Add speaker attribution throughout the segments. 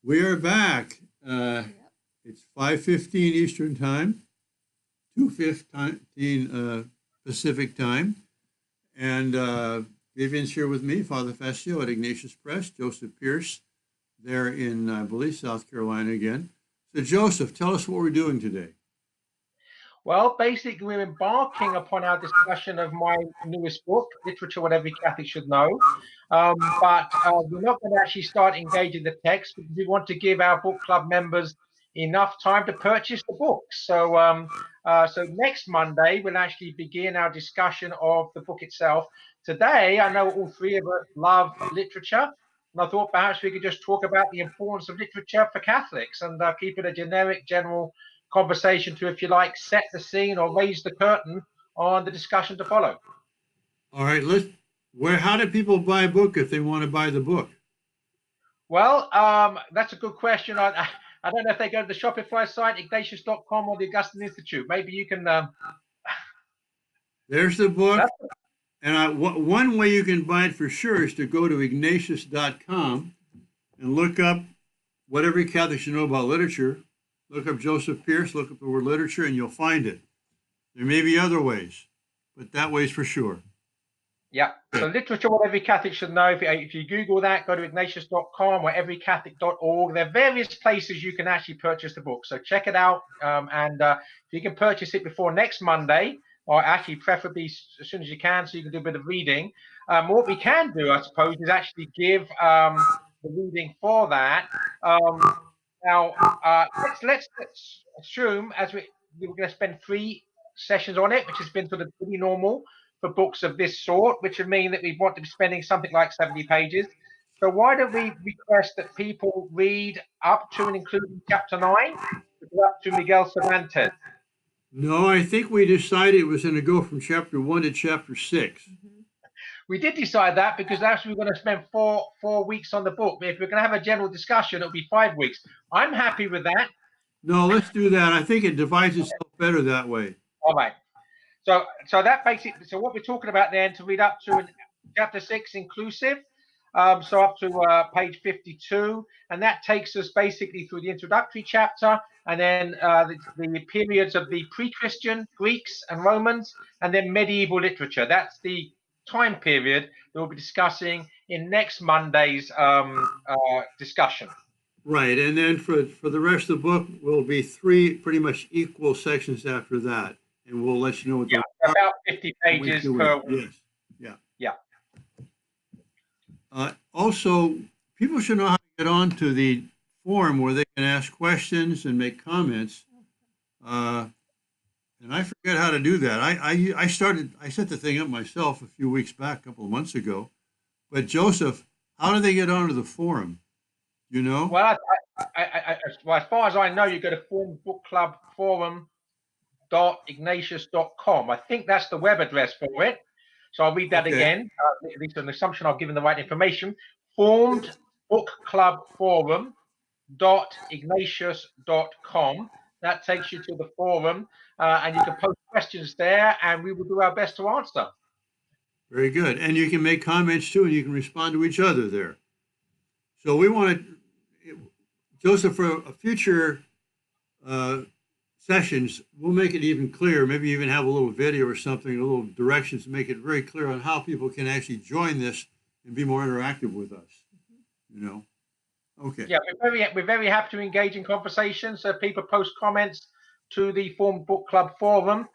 Speaker 1: We are back. It's 5:15 Eastern Time, 2:15 Pacific Time. And Vivian's here with me, Father Fessio at Ignatius Press, Joseph Pearce there in, I believe, South Carolina again. So, Joseph, tell us what we're doing today.
Speaker 2: Well, basically, we're embarking upon our discussion of my newest book, Literature What Every Catholic Should Know. But we're not going to actually start engaging the text because we want to give our book club members enough time to purchase the book. So next Monday, we'll actually begin our discussion of the book itself. Today, I know all three of us love literature. And I thought perhaps we could just talk about the importance of literature for Catholics and keep it a generic, general conversation to, if you like, set the scene or raise the curtain on the discussion to follow.
Speaker 1: All right, how do people buy a book if they want to buy the book?
Speaker 2: Well, that's a good question. I don't know if they go to the Shopify site, Ignatius.com, or the Augustine Institute. Maybe you can.
Speaker 1: There's the book. And one way you can buy it for sure is to go to Ignatius.com and look up what every Catholic should know about literature. Look up Joseph Pearce, look up the word literature, and you'll find it. There may be other ways, but that way is for sure.
Speaker 2: Yeah. So literature, what every Catholic should know. If you Google that, go to Ignatius.com or everycatholic.org. There are various places you can actually purchase the book. So check it out. And if you can purchase it before next Monday, or actually preferably as soon as you can, so you can do a bit of reading. What we can do, I suppose, is actually give the reading for that. Now, let's assume as we're going to spend 3 sessions on it, which has been sort of pretty normal for books of this sort, which would mean that we want to be spending something like 70 pages. So why don't we request that people read up to and including chapter 9, up to Miguel Cervantes?
Speaker 1: No, I think we decided it was going to go from chapter 1 to chapter 6.
Speaker 2: We did decide that because actually we're going to spend four weeks on the book. But if we're going to have a general discussion, it'll be 5 weeks. I'm happy with that.
Speaker 1: No, let's do that. I think it divides itself better that way.
Speaker 2: All right. So that basically, so what we're talking about then, to read up to chapter 6 inclusive, so up to page 52, and that takes us basically through the introductory chapter, and then the periods of the pre-Christian Greeks and Romans, and then medieval literature. That's the time period that we'll be discussing in next Monday's discussion.
Speaker 1: Right, and then for the rest of the book will be 3 pretty much equal sections after that, and we'll let you know what
Speaker 2: those are. About 50 pages per week.
Speaker 1: Yes,
Speaker 2: yeah.
Speaker 1: Also, people should know how to get onto the forum where they can ask questions and make comments. And I forget how to do that. I set the thing up myself a few weeks back, a couple of months ago. But Joseph, how do they get onto the forum? You know?
Speaker 2: Well, well, as far as I know, you go to forum.ignatius.com. I think that's the web address for it. So I'll read that again. At least an assumption I've given the right information. Formed Book Club Forum.ignatius.com. That takes you to the forum, and you can post questions there, and we will do our best to answer.
Speaker 1: Very good. And you can make comments too, and you can respond to each other there. So we want to, Joseph, for a future sessions, we'll make it even clearer. Maybe even have a little video or something, a little directions to make it very clear on how people can actually join this and be more interactive with us. You know? Okay.
Speaker 2: Yeah, we're very happy to engage in conversation. So people post comments to the Formed Book Club forum.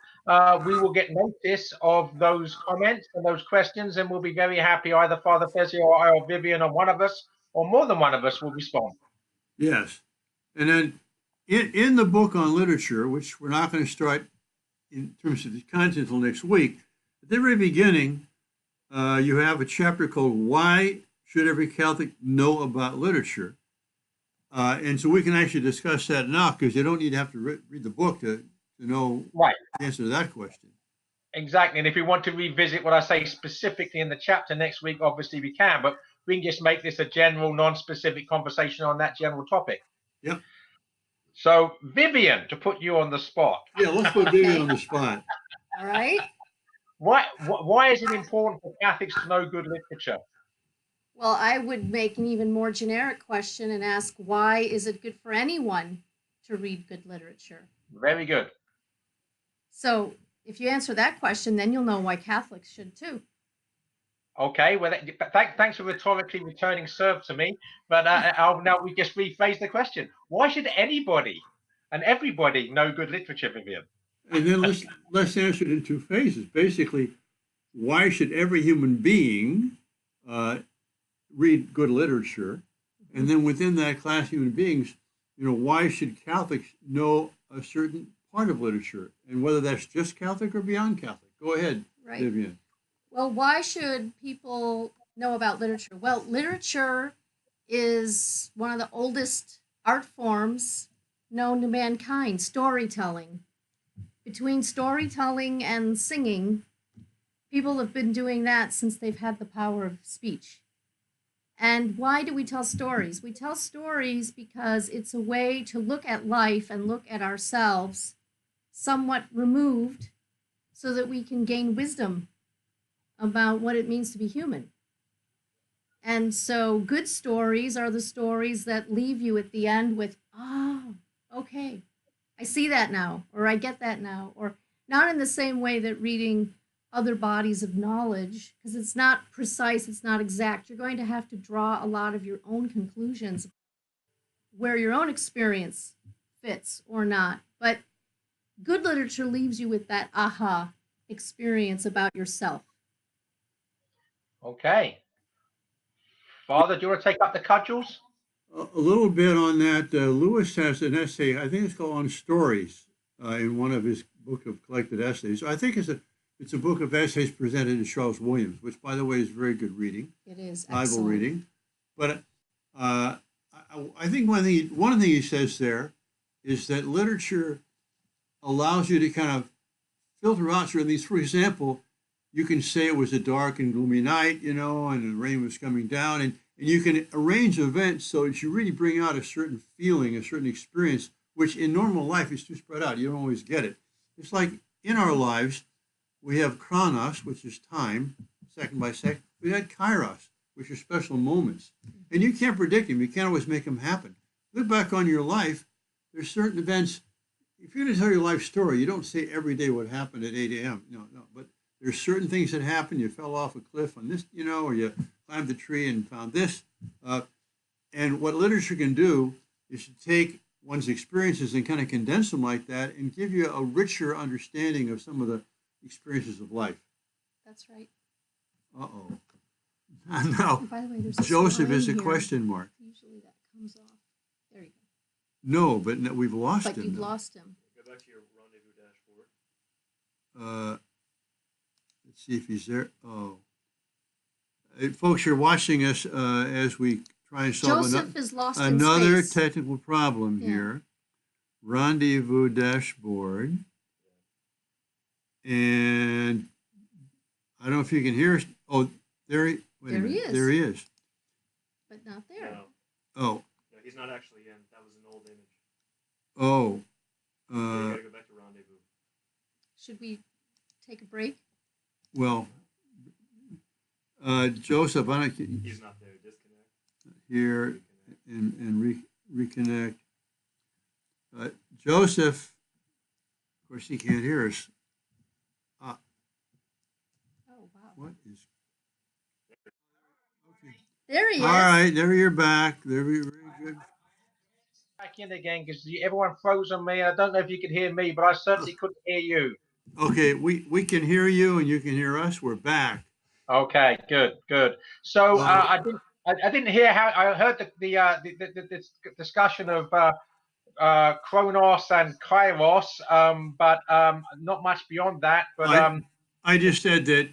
Speaker 2: We will get notice of those comments and those questions, and we'll be very happy. Either Father Fessio or I or Vivian or one of us, or more than one of us, will respond.
Speaker 1: Yes. And then in the book on literature, which we're not going to start in terms of the content until next week, at the very beginning, you have a chapter called Why Should Every Catholic Know About Literature? And so we can actually discuss that now because you don't need to have to read the book to know the answer to that question.
Speaker 2: Exactly. And if we want to revisit what I say specifically in the chapter next week, obviously we can, but we can just make this a general, non-specific conversation on that general topic.
Speaker 1: Yep.
Speaker 2: So, Vivian, to put you on the spot.
Speaker 1: Yeah, let's put Vivian on the spot.
Speaker 3: All right.
Speaker 2: Why is it important for Catholics to know good literature?
Speaker 3: Well, I would make an even more generic question and ask, why is it good for anyone to read good literature?
Speaker 2: Very good.
Speaker 3: So if you answer that question, then you'll know why Catholics should too.
Speaker 2: Okay, well, thanks for rhetorically returning serve to me. But now we just rephrase the question. Why should anybody and everybody know good literature, Vivian?
Speaker 1: And then let's answer it in two phases. Basically, why should every human being uh, read good literature? And then within that class of human beings, why should Catholics know a certain part of literature, and whether that's just Catholic or beyond Catholic? Go ahead,
Speaker 3: Right.
Speaker 1: Vivian.
Speaker 3: Well, why should people know about literature? Well, literature is one of the oldest art forms known to mankind, storytelling. Between storytelling and singing, people have been doing that since they've had the power of speech. And why do we tell stories? We tell stories because it's a way to look at life and look at ourselves somewhat removed so that we can gain wisdom about what it means to be human. And so good stories are the stories that leave you at the end with, oh, okay, I see that now, or I get that now, or not in the same way that reading other bodies of knowledge, because it's not precise, it's not exact. You're going to have to draw a lot of your own conclusions where your own experience fits or not. But good literature leaves you with that aha experience about yourself.
Speaker 2: Okay. Father, do you want to take up the cudgels?
Speaker 1: A little bit on that. Lewis has an essay, I think it's called On Stories, in one of his book of collected essays. I think it's a book of essays presented to Charles Williams, which, by the way, is very good reading.
Speaker 3: It is
Speaker 1: Bible
Speaker 3: excellent.
Speaker 1: reading. But I think one thing he says there is that literature allows you to kind of filter out certain things. For example, you can say it was a dark and gloomy night, and the rain was coming down, and you can arrange events so that you really bring out a certain feeling, a certain experience, which in normal life is too spread out. You don't always get it. It's like in our lives, we have chronos, which is time, second by second. We had kairos, which are special moments. And you can't predict them. You can't always make them happen. Look back on your life. There's certain events. If you're going to tell your life story, you don't say every day what happened at 8 a.m. No. But there's certain things that happen. You fell off a cliff on this, or you climbed the tree and found this. And what literature can do is to take one's experiences and kind of condense them like that and give you a richer understanding of some of the experiences of life.
Speaker 3: That's right.
Speaker 1: Uh-oh. Now,
Speaker 3: By the way, there's
Speaker 1: Joseph is a
Speaker 3: here.
Speaker 1: question mark.
Speaker 3: Usually that comes off. There you go.
Speaker 1: No, but we've lost him.
Speaker 3: But you've lost him.
Speaker 4: Go back to your rendezvous dashboard.
Speaker 1: Let's see if he's there. Oh. Hey, folks, you're watching us as we try and solve
Speaker 3: Joseph is lost
Speaker 1: another
Speaker 3: in space.
Speaker 1: technical problem here. Rendezvous dashboard. And I don't know if you can hear us. Oh, there he is. There he is.
Speaker 3: But not there.
Speaker 4: No.
Speaker 1: Oh.
Speaker 4: No, he's not actually in. That was an old image.
Speaker 1: Oh.
Speaker 4: So you gotta go back to rendezvous.
Speaker 3: Should we take a break?
Speaker 1: Well, Joseph, I don't.
Speaker 4: He's not there. Disconnect.
Speaker 1: Here and reconnect. Joseph, of course, he can't hear us.
Speaker 3: Oh, wow.
Speaker 1: What is? Okay.
Speaker 3: There he is.
Speaker 1: All right, there you're back. There, very good.
Speaker 2: Back in again because everyone froze on me. I don't know if you could hear me, but I certainly couldn't hear you.
Speaker 1: Okay, we can hear you and you can hear us. We're back.
Speaker 2: Okay, good. So I didn't hear how I heard the discussion of Chronos and Kairos, but not much beyond that. But
Speaker 1: I just said that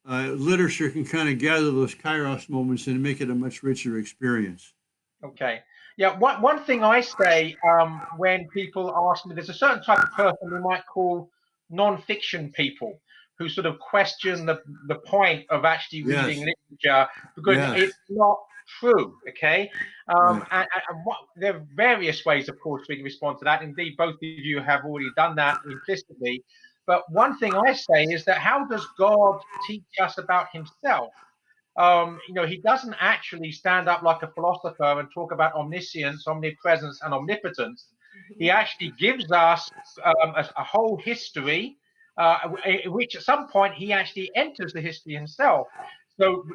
Speaker 1: literature can kind of gather those Kairos moments and make it a much richer experience.
Speaker 2: okay, yeah. One thing I say when people ask me, there's a certain type of person we might call non-fiction people who sort of question the point of actually reading literature because it's not true. Okay, and there are various ways, of course, we can respond to that. Indeed, both of you have already done that implicitly. But one thing I say is that how does God teach us about Himself? he doesn't actually stand up like a philosopher and talk about omniscience, omnipresence, and omnipotence. He actually gives us a whole history, which at some point he actually enters the history himself. So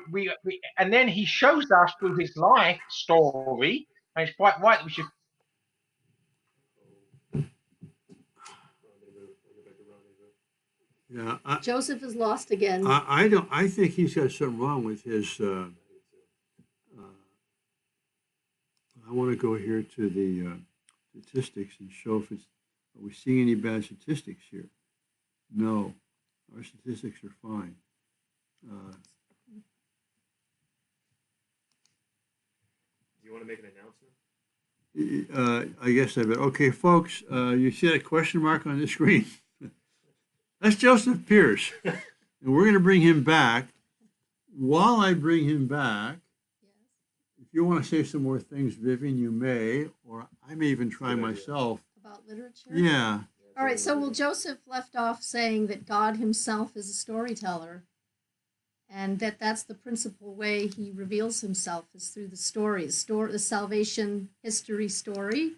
Speaker 2: and then he shows us through his life story, and it's quite right. We should.
Speaker 1: Yeah,
Speaker 3: Joseph is lost again.
Speaker 1: I don't. I think he's got something wrong with his. I want to go here to the statistics and show if it's. Are we seeing any bad statistics here? No, our statistics are fine.
Speaker 4: Do you want to make an announcement?
Speaker 1: I guess I bet. Okay, folks, you see that question mark on the screen? That's Joseph Pearce. And we're going to bring him back. While I bring him back, if you want to say some more things, Vivian, you may, or I may even try myself.
Speaker 3: About literature?
Speaker 1: Yeah.
Speaker 3: All right, so Joseph left off saying that God himself is a storyteller, and that's the principal way he reveals himself is through the stories, the salvation history story.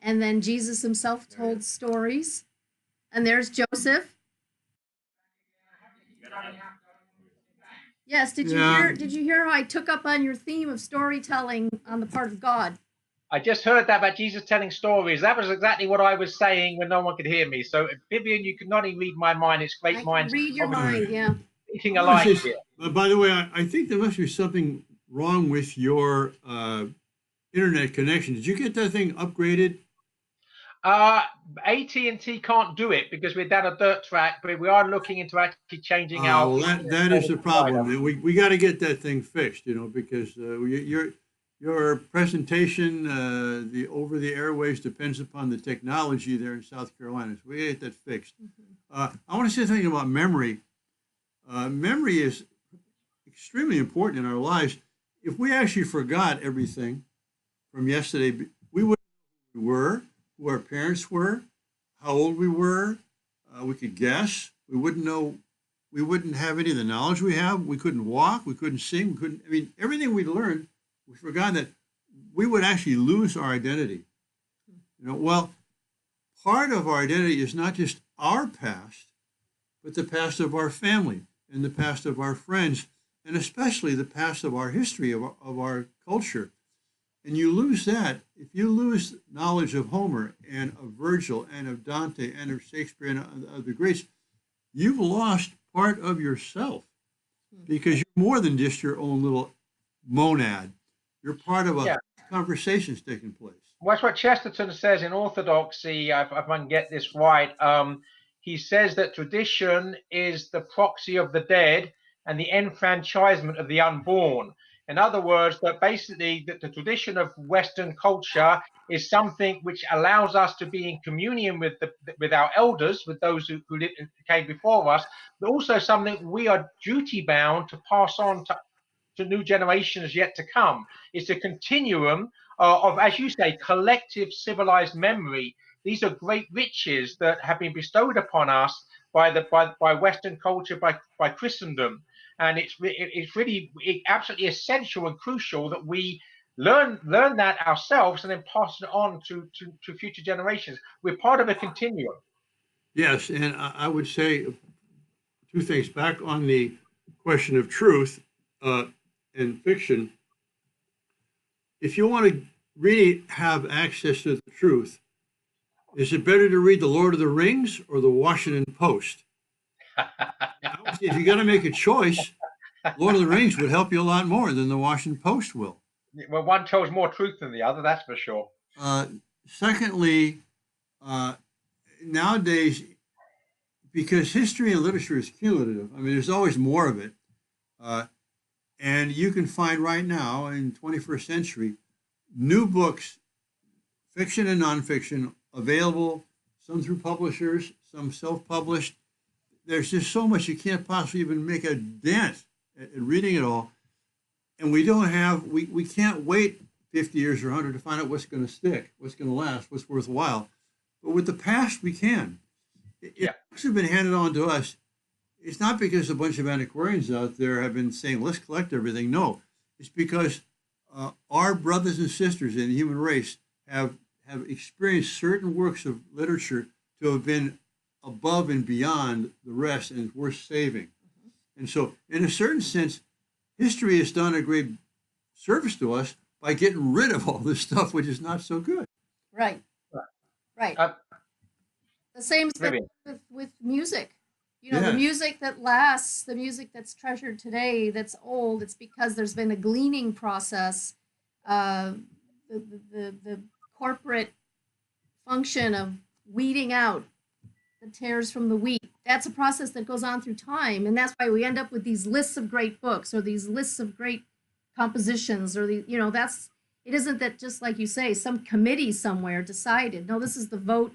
Speaker 3: And then Jesus himself told stories. And there's Joseph. Yes, did you hear how I took up on your theme of storytelling on the part of God?
Speaker 2: I just heard that about Jesus telling stories. That was exactly what I was saying when no one could hear me. So, Vivian, you can not only read my mind. It's great
Speaker 3: I
Speaker 2: minds.
Speaker 3: can read your mind, yeah.
Speaker 2: Thinking alike here.
Speaker 1: By the way, I think there must be something wrong with your internet connection. Did you get that thing upgraded?
Speaker 2: AT&T can't do it because we're down a dirt track, but we are looking into actually changing our.
Speaker 1: Well, that is the problem. We got to get that thing fixed, because your presentation, the over the airways depends upon the technology there in South Carolina. So we got to get that fixed. I want to say something about memory. Memory is extremely important in our lives. If we actually forgot everything from yesterday, we wouldn't know who we were, who our parents were, how old we were. We could guess. We wouldn't know. We wouldn't have any of the knowledge we have. We couldn't walk. We couldn't sing. We couldn't. I mean, everything we learned, we forgot that we would actually lose our identity. Well, part of our identity is not just our past, but the past of our family and the past of our friends, and especially the past of our history, of our culture. And you lose that. If you lose knowledge of Homer and of Virgil and of Dante and of Shakespeare and of the greats, you've lost part of yourself because you're more than just your own little monad. You're part of a conversations taking place.
Speaker 2: Well, that's what Chesterton says in Orthodoxy, if I can get this right. He says that tradition is the proxy of the dead and the enfranchisement of the unborn. In other words, that basically the tradition of Western culture is something which allows us to be in communion with our elders, with those who came before us, but also something we are duty bound to pass on to new generations yet to come. It's a continuum of, as you say, collective civilized memory. These are great riches that have been bestowed upon us by Western culture, by Christendom. And it's really absolutely essential and crucial that we learn that ourselves and then pass it on to future generations. We're part of a continuum.
Speaker 1: Yes, and I would say two things. Back on the question of truth and fiction, if you want to really have access to the truth, is it better to read The Lord of the Rings or The Washington Post? If you got to make a choice, Lord of the Rings would help you a lot more than The Washington Post will.
Speaker 2: Well, one tells more truth than the other, that's for sure.
Speaker 1: Secondly, nowadays, because history and literature is cumulative, I mean, there's always more of it. And you can find right now in 21st century, new books, fiction and nonfiction, available, some through publishers, some self-published. There's just so much you can't possibly even make a dent at reading it all. And we can't wait 50 years or 100 to find out what's going to stick, what's going to last, what's worthwhile. But with the past, we can. If books have been handed on to us, it's not because a bunch of antiquarians out there have been saying, let's collect everything. No, it's because our brothers and sisters in the human race have experienced certain works of literature to have been above and beyond the rest and worth saving. And so, in a certain sense, history has done a great service to us by getting rid of all this stuff, which is not so good.
Speaker 3: Right. Right.
Speaker 2: Uh,
Speaker 3: The same thing
Speaker 2: Vivian.
Speaker 3: with music. You know, the
Speaker 1: Yes.
Speaker 3: music that lasts, the music that's treasured today, that's old, it's because there's been a gleaning process. Uh, the corporate function of weeding out the tares from the wheat. That's a process that goes on through time, and that's why we end up with these lists of great books or these lists of great compositions or the that's it isn't that just like you say some committee somewhere decided. No, this is the vote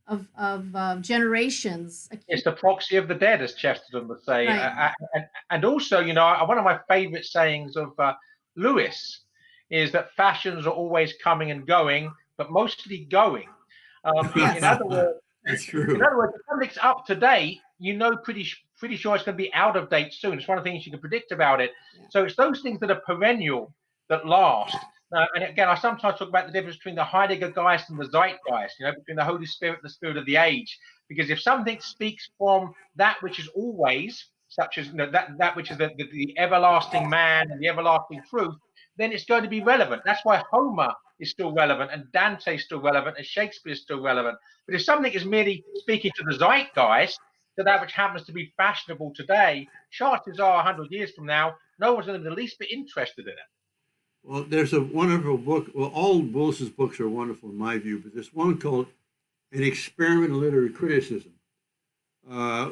Speaker 3: of generations.
Speaker 2: It's the proxy of the dead, as Chesterton would say.
Speaker 3: Right.
Speaker 2: And also, one of my favorite sayings of Lewis is that fashions are always coming and going, but mostly going. In
Speaker 3: Yes.
Speaker 2: other words,
Speaker 1: That's
Speaker 2: if
Speaker 1: true.
Speaker 2: something's up to date, pretty sure it's going to be out of date soon. It's one of the things you can predict about it.
Speaker 3: Yeah.
Speaker 2: So it's those things that are perennial that last. And again, I sometimes talk about the difference between the Heidegger Geist and the Zeitgeist, between the Holy Spirit and the Spirit of the age. Because if something speaks from that which is always, such as that which is the everlasting man and the everlasting truth, then it's going to be relevant. That's why Homer is still relevant and Dante is still relevant and Shakespeare is still relevant. But if something is merely speaking to the zeitgeist, to that which happens to be fashionable today, chances are 100 years from now, no one's going to be the least bit interested in it.
Speaker 1: Well, there's a wonderful book. Well, all Willis's books are wonderful in my view, but there's one called An Experiment in Literary Criticism,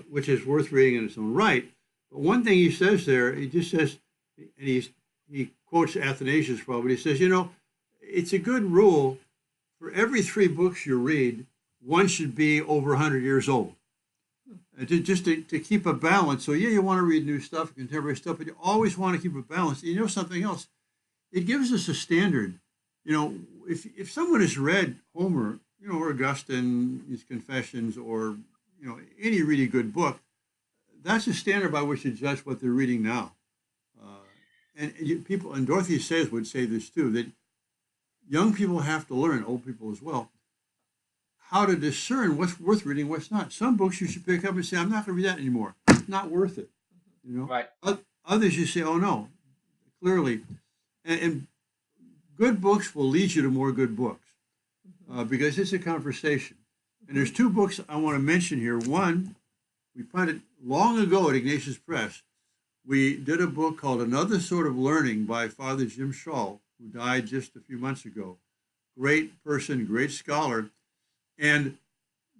Speaker 1: which is worth reading in its own right. But one thing he says there, he just says, and he quotes Athanasius probably, he says, it's a good rule for every 3 books you read, one should be over 100 years old. To keep a balance. So, yeah, you want to read new stuff, contemporary stuff, but you always want to keep a balance. You know something else? It gives us a standard. If someone has read Homer, or Augustine, his Confessions, or any really good book, that's a standard by which to judge what they're reading now. People, and Dorothy Sayers would say this too, that young people have to learn, old people as well, how to discern what's worth reading, what's not. Some books you should pick up and say, I'm not going to read that anymore. It's not worth it.
Speaker 2: Right.
Speaker 1: Others you say, oh no, clearly. And good books will lead you to more good books because it's a conversation. And there's 2 books I want to mention here. One, we printed long ago at Ignatius Press. We did a book called Another Sort of Learning by Father Jim Shaw, who died just a few months ago. Great person, great scholar. And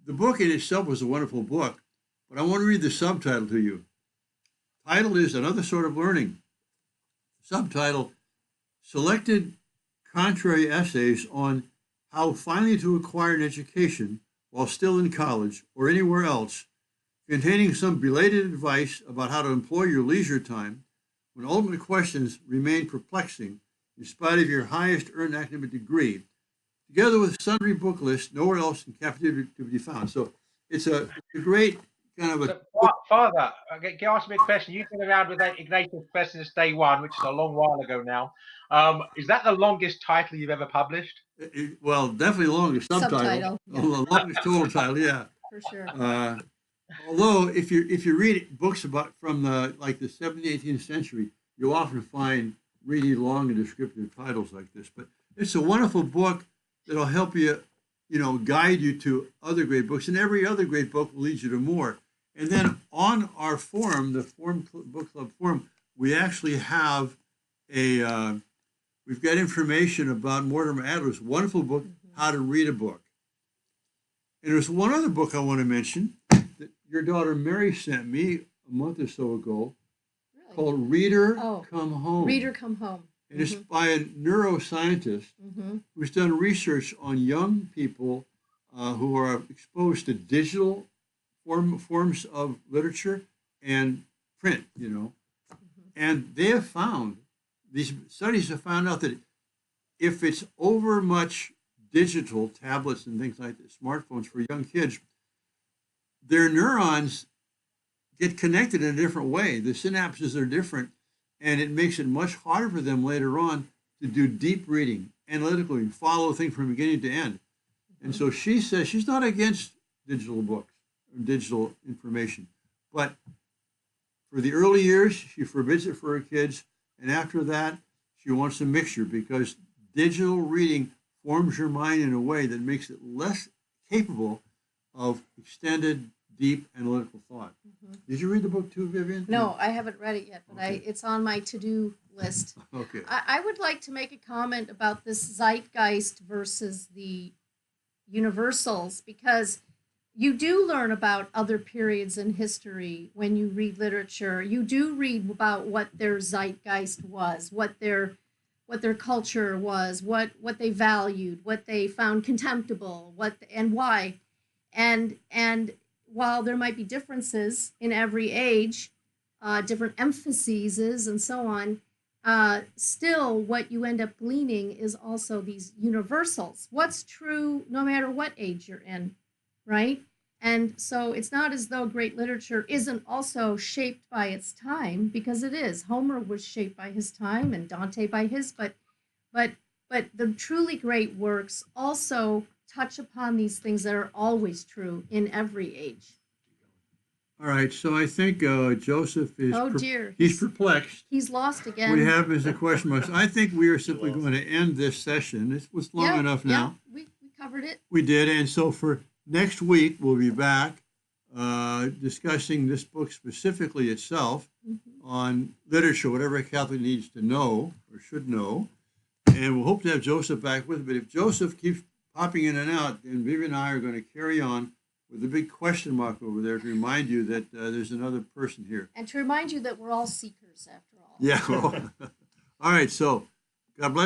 Speaker 1: the book in itself was a wonderful book, but I want to read the subtitle to you. Title is Another Sort of Learning. Subtitle, Selected Contrary Essays on How Finally to Acquire an Education While Still in College or Anywhere Else, containing some belated advice about how to employ your leisure time when ultimate questions remain perplexing in spite of your highest earned academic degree, together with sundry book lists nowhere else in captivity to be found. So it's a great kind of a...
Speaker 2: So, Father, can you ask me a question? You've been around with Ignatius Press since day one, which is a long while ago now. Is that the longest title you've ever published?
Speaker 1: Well, definitely the longest subtitle.
Speaker 3: Yeah.
Speaker 1: The longest total title, yeah.
Speaker 3: For sure.
Speaker 1: Although if you read books from the 17th, 18th century, you'll often find really long and descriptive titles like this. But it's a wonderful book that'll help you, guide you to other great books, and every other great book will lead you to more. And then on our forum, the Book Club forum, we actually have we've got information about Mortimer Adler's wonderful book, How to Read a Book. And there's one other book I want to mention that your daughter Mary sent me a month or so ago,
Speaker 3: Really?
Speaker 1: called Reader Come Home.
Speaker 3: Reader Come Home.
Speaker 1: And it's by a neuroscientist who's done research on young people who are exposed to digital forms of literature and print, And they have found, these studies have found out that if it's over much digital, tablets and things like that, smartphones for young kids, their neurons get connected in a different way. The synapses are different, and it makes it much harder for them later on to do deep reading, analytically, follow things from beginning to end. And so she says she's not against digital books or digital information, but for the early years, she forbids it for her kids, and after that, she wants a mixture because digital reading forms your mind in a way that makes it less capable of extended, deep analytical thought. Did you read the book too, Vivian?
Speaker 3: No, I haven't read it yet, but
Speaker 1: Okay.
Speaker 3: it's on my to-do list.
Speaker 1: Okay.
Speaker 3: I would like to make a comment about this zeitgeist versus the universals, because you do learn about other periods in history when you read literature. You do read about what their zeitgeist was, what their culture was, what they valued, what they found contemptible, what and why. And while there might be differences in every age, different emphases and so on, still what you end up gleaning is also these universals. What's true no matter what age you're in, right? And so it's not as though great literature isn't also shaped by its time, because it is. Homer was shaped by his time and Dante by his, but the truly great works also touch upon these things that are always true in every age.
Speaker 1: All right, so I think Joseph is
Speaker 3: Oh dear,
Speaker 1: he's perplexed.
Speaker 3: he's lost again.
Speaker 1: We have as a question marks. I think we are simply going to end this session. It was long enough now.
Speaker 3: We covered it.
Speaker 1: We did, and so for next week we'll be back discussing this book specifically itself on literature, whatever a Catholic needs to know or should know, and we'll hope to have Joseph back with us. But if Joseph keeps popping in and out, then Vivian and I are going to carry on with a big question mark over there to remind you that there's another person here.
Speaker 3: And to remind you that we're all seekers after all.
Speaker 1: Yeah. Well, all right. So God bless.